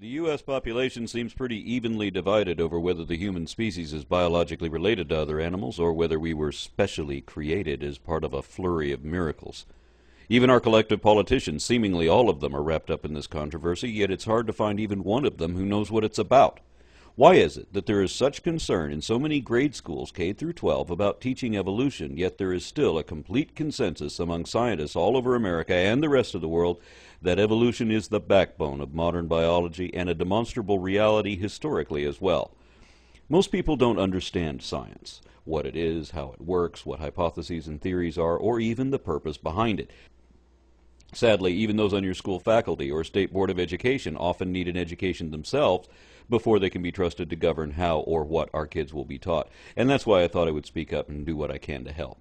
The U.S. population seems pretty evenly divided over whether the human species is biologically related to other animals or whether we were specially created as part of a flurry of miracles. Even our collective politicians, seemingly all of them, are wrapped up in this controversy, yet it's hard to find even one of them who knows what it's about. Why is it that there is such concern in so many grade schools K through 12 about teaching evolution, yet there is still a complete consensus among scientists all over America and the rest of the world that evolution is the backbone of modern biology and a demonstrable reality historically as well? Most people don't understand science, what it is, how it works, what hypotheses and theories are, or even the purpose behind it. Sadly, even those on your school faculty or state board of education often need an education themselves before they can be trusted to govern how or what our kids will be taught. And that's why I thought I would speak up and do what I can to help.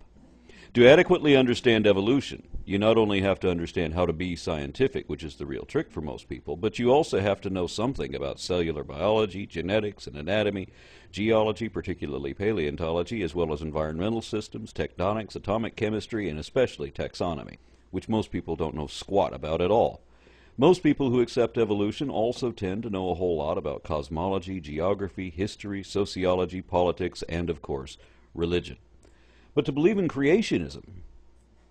To adequately understand evolution, you not only have to understand how to be scientific, which is the real trick for most people, but you also have to know something about cellular biology, genetics and anatomy, geology, particularly paleontology, as well as environmental systems, tectonics, atomic chemistry, and especially taxonomy, which most people don't know squat about at all. Most people who accept evolution also tend to know a whole lot about cosmology, geography, history, sociology, politics, and, of course, religion. But to believe in creationism,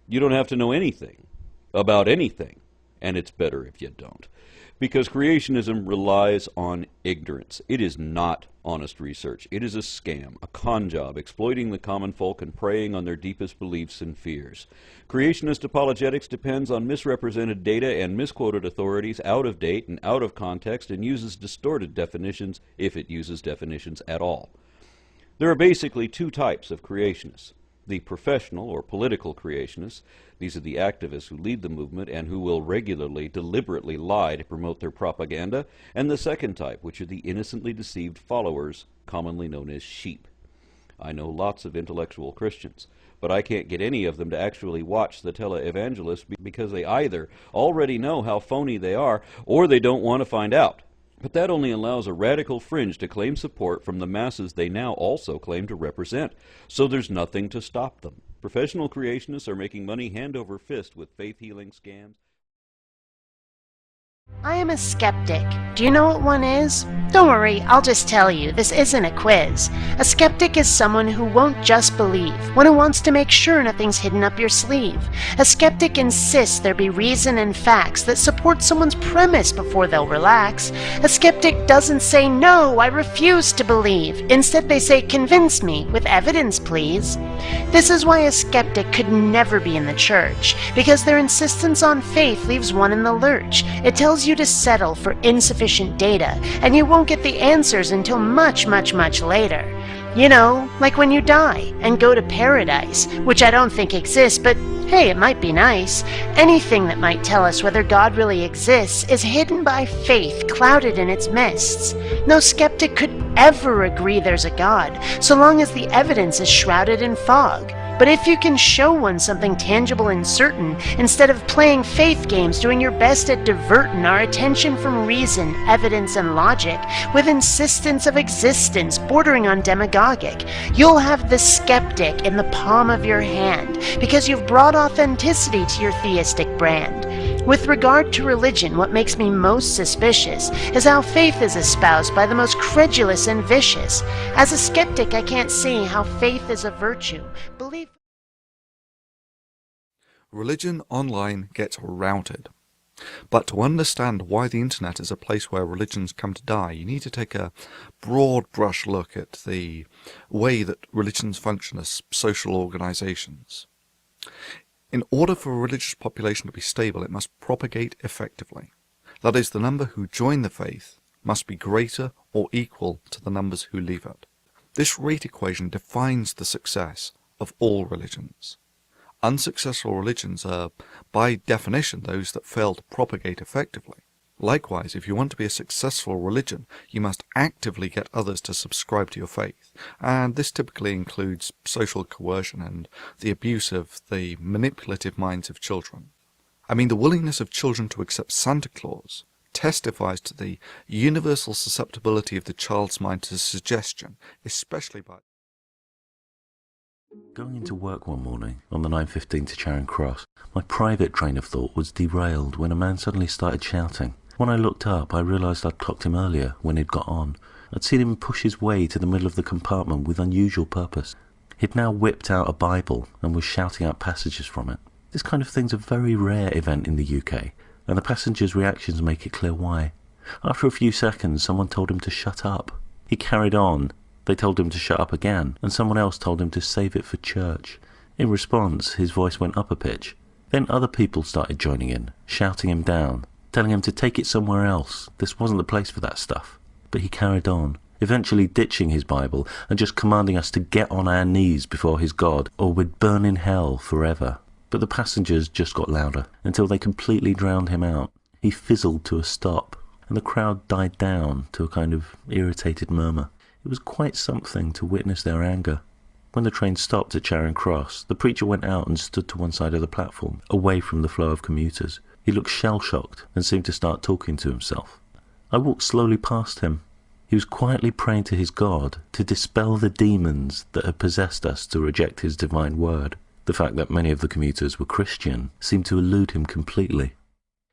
you don't have to know anything about anything, and it's better if you don't. Because creationism relies on ignorance. It is not honest research. It is a scam, a con job, exploiting the common folk and preying on their deepest beliefs and fears. Creationist apologetics depends on misrepresented data and misquoted authorities, out of date and out of context, and uses distorted definitions, if it uses definitions at all. There are basically two types of creationists. The professional or political creationists, these are the activists who lead the movement and who will regularly, deliberately lie to promote their propaganda, and the second type, which are the innocently deceived followers, commonly known as sheep. I know lots of intellectual Christians, but I can't get any of them to actually watch the televangelists because they either already know how phony they are or they don't want to find out. But that only allows a radical fringe to claim support from the masses they now also claim to represent. So there's nothing to stop them. Professional creationists are making money hand over fist with faith-healing scams. I am a skeptic. Do you know what one is? Don't worry, I'll just tell you, this isn't a quiz. A skeptic is someone who won't just believe, one who wants to make sure nothing's hidden up your sleeve. A skeptic insists there be reason and facts that support someone's premise before they'll relax. A skeptic doesn't say, no, I refuse to believe. Instead they say, convince me, with evidence please. This is why a skeptic could never be in the church, because their insistence on faith leaves one in the lurch. It tells you to settle for insufficient data, and you won't get the answers until much, much, much later. You know, like when you die and go to paradise, which I don't think exists, but hey, it might be nice. Anything that might tell us whether God really exists is hidden by faith, clouded in its mists. No skeptic could ever agree there's a God, so long as the evidence is shrouded in fog. But if you can show one something tangible and certain, instead of playing faith games, doing your best at diverting our attention from reason, evidence, and logic, with insistence of existence bordering on demagogic, you'll have the skeptic in the palm of your hand, because you've brought authenticity to your theistic brand. With regard to religion, what makes me most suspicious is how faith is espoused by the most credulous and vicious. As a skeptic, I can't see how faith is a virtue. Religion online gets routed. But to understand why the internet is a place where religions come to die, you need to take a broad brush look at the way that religions function as social organizations. In order for a religious population to be stable, it must propagate effectively. That is, the number who join the faith must be greater or equal to the numbers who leave it. This rate equation defines the success of all religions. Unsuccessful religions are, by definition, those that fail to propagate effectively. Likewise, if you want to be a successful religion, you must actively get others to subscribe to your faith, and this typically includes social coercion and the abuse of the manipulative minds of children. I mean, the willingness of children to accept Santa Claus testifies to the universal susceptibility of the child's mind to suggestion, especially by... Going into work one morning on the 9:15 to Charing Cross, my private train of thought was derailed when a man suddenly started shouting, When I looked up, I realised I'd clocked him earlier when he'd got on. I'd seen him push his way to the middle of the compartment with unusual purpose. He'd now whipped out a Bible and was shouting out passages from it. This kind of thing's a very rare event in the UK, and the passengers' reactions make it clear why. After a few seconds, someone told him to shut up. He carried on. They told him to shut up again, and someone else told him to save it for church. In response, his voice went up a pitch. Then other people started joining in, shouting him down, telling him to take it somewhere else. This wasn't the place for that stuff. But he carried on, eventually ditching his Bible and just commanding us to get on our knees before his God, or we'd burn in hell forever. But the passengers just got louder, until they completely drowned him out. He fizzled to a stop, and the crowd died down to a kind of irritated murmur. It was quite something to witness their anger. When the train stopped at Charing Cross, the preacher went out and stood to one side of the platform, away from the flow of commuters. He looked shell-shocked and seemed to start talking to himself. I walked slowly past him. He was quietly praying to his God to dispel the demons that had possessed us to reject his divine word. The fact that many of the commuters were Christian seemed to elude him completely.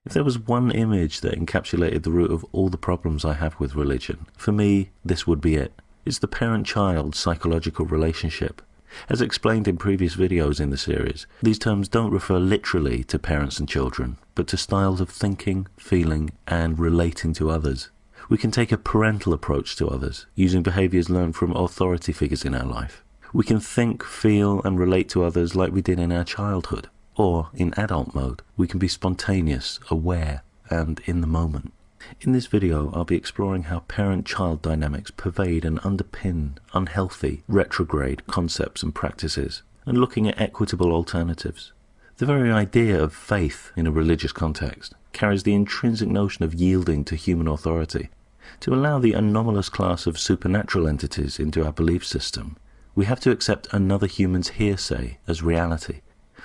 If there was one image that encapsulated the root of all the problems I have with religion, for me, this would be it. It's the parent-child psychological relationship. As explained in previous videos in the series, these terms don't refer literally to parents and children, but to styles of thinking, feeling, and relating to others. We can take a parental approach to others, using behaviours learned from authority figures in our life. We can think, feel, and relate to others like we did in our childhood. Or, in adult mode, we can be spontaneous, aware, and in the moment. In this video, I'll be exploring how parent-child dynamics pervade and underpin unhealthy, retrograde concepts and practices, and looking at equitable alternatives. The very idea of faith in a religious context carries the intrinsic notion of yielding to human authority. To allow the anomalous class of supernatural entities into our belief system, we have to accept another human's hearsay as reality.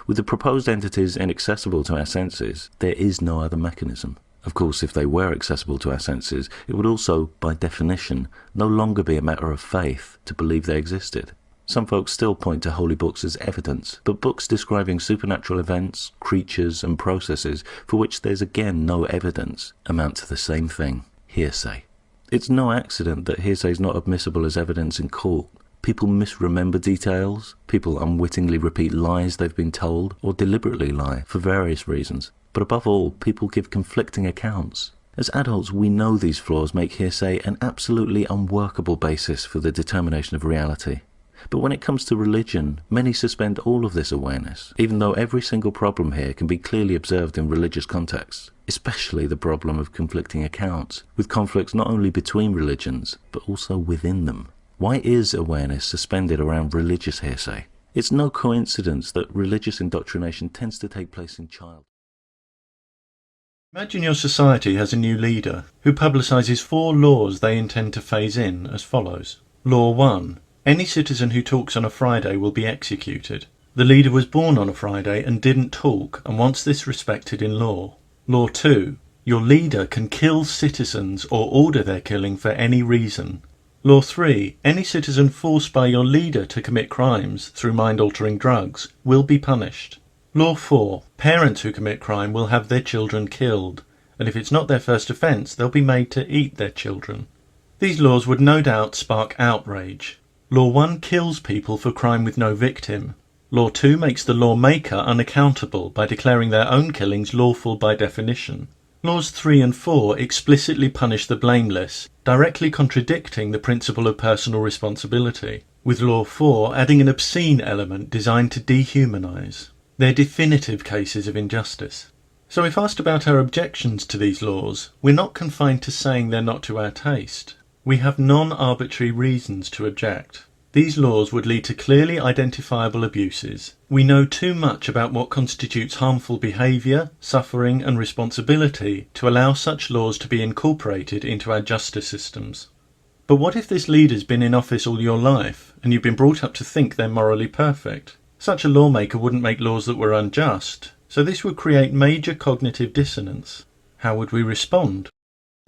With the proposed entities inaccessible to our senses, there is no other mechanism. Of course, if they were accessible to our senses, it would also, by definition, no longer be a matter of faith to believe they existed. Some folks still point to holy books as evidence, but books describing supernatural events, creatures, and processes for which there's again no evidence amount to the same thing: hearsay. It's no accident that hearsay is not admissible as evidence in court. People misremember details, people unwittingly repeat lies they've been told, or deliberately lie for various reasons. But above all, people give conflicting accounts. As adults, we know these flaws make hearsay an absolutely unworkable basis for the determination of reality. But when it comes to religion, many suspend all of this awareness, even though every single problem here can be clearly observed in religious contexts, especially the problem of conflicting accounts, with conflicts not only between religions, but also within them. Why is awareness suspended around religious hearsay? It's no coincidence that religious indoctrination tends to take place in childhood. Imagine your society has a new leader who publicises 4 laws they intend to phase in as follows. Law 1. Any citizen who talks on a Friday will be executed. The leader was born on a Friday and didn't talk and wants this respected in law. Law 2. Your leader can kill citizens or order their killing for any reason. Law 3. Any citizen forced by your leader to commit crimes through mind-altering drugs will be punished. Law 4. Parents who commit crime will have their children killed, and if it's not their first offence, they'll be made to eat their children. These laws would no doubt spark outrage. Law 1 kills people for crime with no victim. Law 2 makes the lawmaker unaccountable by declaring their own killings lawful by definition. Laws 3 and 4 explicitly punish the blameless, directly contradicting the principle of personal responsibility, with Law 4 adding an obscene element designed to dehumanise. They're definitive cases of injustice. So if asked about our objections to these laws, we're not confined to saying they're not to our taste. We have non-arbitrary reasons to object. These laws would lead to clearly identifiable abuses. We know too much about what constitutes harmful behaviour, suffering and responsibility to allow such laws to be incorporated into our justice systems. But what if this leader's been in office all your life and you've been brought up to think they're morally perfect? Such a lawmaker wouldn't make laws that were unjust, so this would create major cognitive dissonance. How would we respond?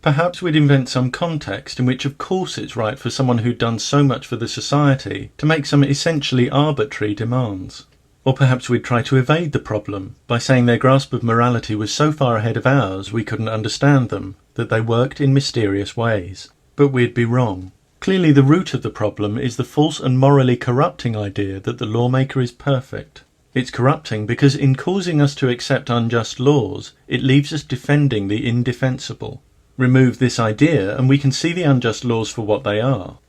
Perhaps we'd invent some context in which of course it's right for someone who'd done so much for the society to make some essentially arbitrary demands. Or perhaps we'd try to evade the problem by saying their grasp of morality was so far ahead of ours we couldn't understand them, that they worked in mysterious ways. But we'd be wrong. Clearly the root of the problem is the false and morally corrupting idea that the lawmaker is perfect. It's corrupting because in causing us to accept unjust laws, it leaves us defending the indefensible. Remove this idea and we can see the unjust laws for what they are.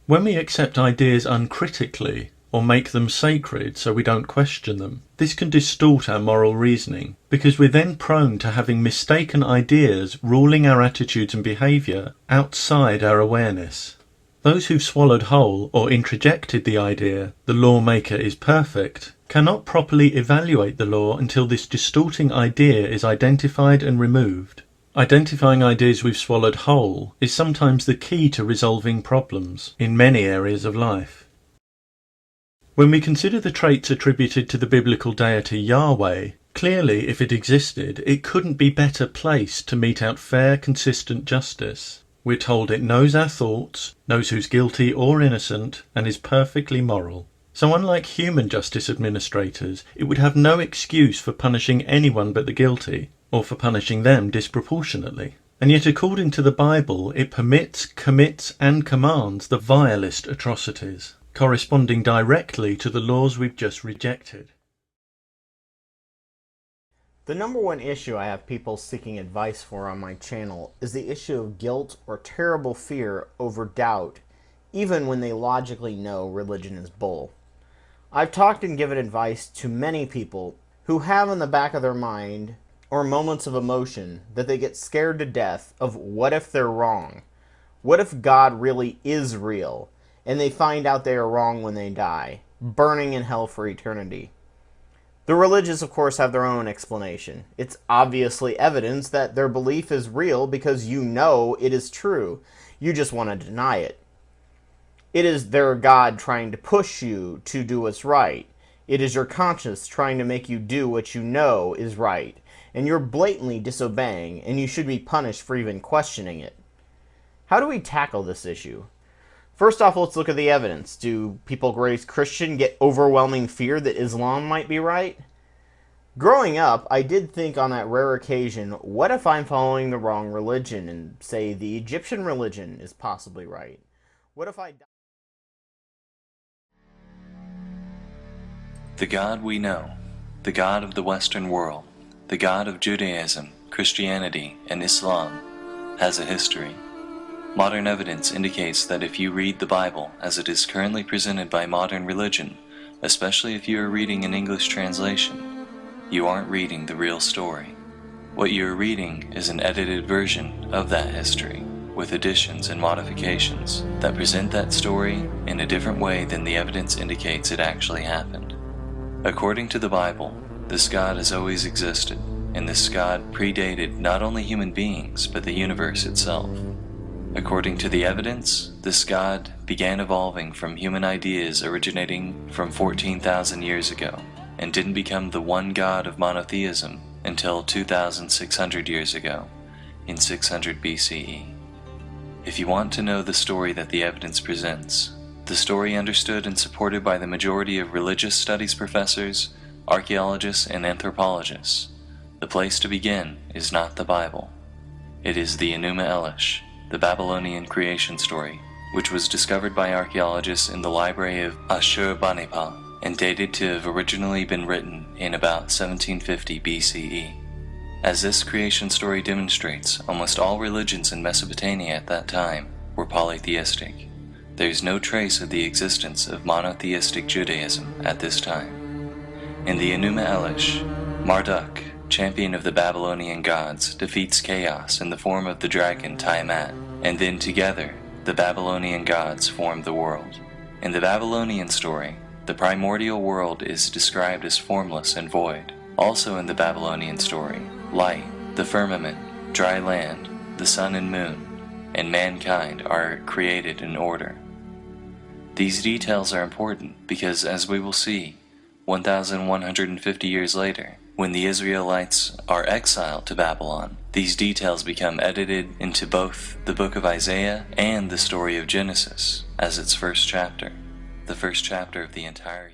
When we accept ideas uncritically, or make them sacred so we don't question them, this can distort our moral reasoning, because we're then prone to having mistaken ideas ruling our attitudes and behaviour outside our awareness. Those who've swallowed whole or introjected the idea, the lawmaker is perfect, cannot properly evaluate the law until this distorting idea is identified and removed. Identifying ideas we've swallowed whole is sometimes the key to resolving problems in many areas of life. When we consider the traits attributed to the biblical deity Yahweh, clearly if it existed, it couldn't be better placed to mete out fair, consistent justice. We're told it knows our thoughts, knows who's guilty or innocent, and is perfectly moral. So unlike human justice administrators, it would have no excuse for punishing anyone but the guilty, or for punishing them disproportionately. And yet according to the Bible, it permits, commits and commands the vilest atrocities, corresponding directly to the laws we've just rejected. The number one issue I have people seeking advice for on my channel is the issue of guilt or terrible fear over doubt, even when they logically know religion is bull. I've talked and given advice to many people who have in the back of their mind or moments of emotion that they get scared to death of what if they're wrong? What if God really is real and they find out they are wrong when they die, burning in hell for eternity? The religious, of course, have their own explanation. It's obviously evidence that their belief is real because you know it is true. You just want to deny it. It is their God trying to push you to do what's right. It is your conscience trying to make you do what you know is right, and you're blatantly disobeying, and you should be punished for even questioning it. How do we tackle this issue? First off, let's look at the evidence. Do people raised Christian get overwhelming fear that Islam might be right? Growing up, I did think on that rare occasion, what if I'm following the wrong religion and say the Egyptian religion is possibly right? What if I... The God we know, the God of the Western world, the God of Judaism, Christianity, and Islam, has a history. Modern evidence indicates that if you read the Bible as it is currently presented by modern religion, especially if you are reading an English translation, you aren't reading the real story. What you are reading is an edited version of that history, with additions and modifications that present that story in a different way than the evidence indicates it actually happened. According to the Bible, this God has always existed, and this God predated not only human beings, but the universe itself. According to the evidence, this God began evolving from human ideas originating from 14,000 years ago, and didn't become the one God of monotheism until 2,600 years ago, in 600 BCE. If you want to know the story that the evidence presents, the story understood and supported by the majority of religious studies professors, archaeologists, and anthropologists, the place to begin is not the Bible. It is the Enuma Elish, the Babylonian creation story, which was discovered by archaeologists in the library of Ashurbanipal and dated to have originally been written in about 1750 BCE. As this creation story demonstrates, almost all religions in Mesopotamia at that time were polytheistic. There is no trace of the existence of monotheistic Judaism at this time. In the Enuma Elish, Marduk, champion of the Babylonian gods, defeats chaos in the form of the dragon Tiamat, and then together, the Babylonian gods form the world. In the Babylonian story, the primordial world is described as formless and void. Also in the Babylonian story, light, the firmament, dry land, the sun and moon, and mankind are created in order. These details are important because, as we will see, 1,150 years later, when the Israelites are exiled to Babylon, these details become edited into both the book of Isaiah and the story of Genesis as its first chapter, the first chapter of the entire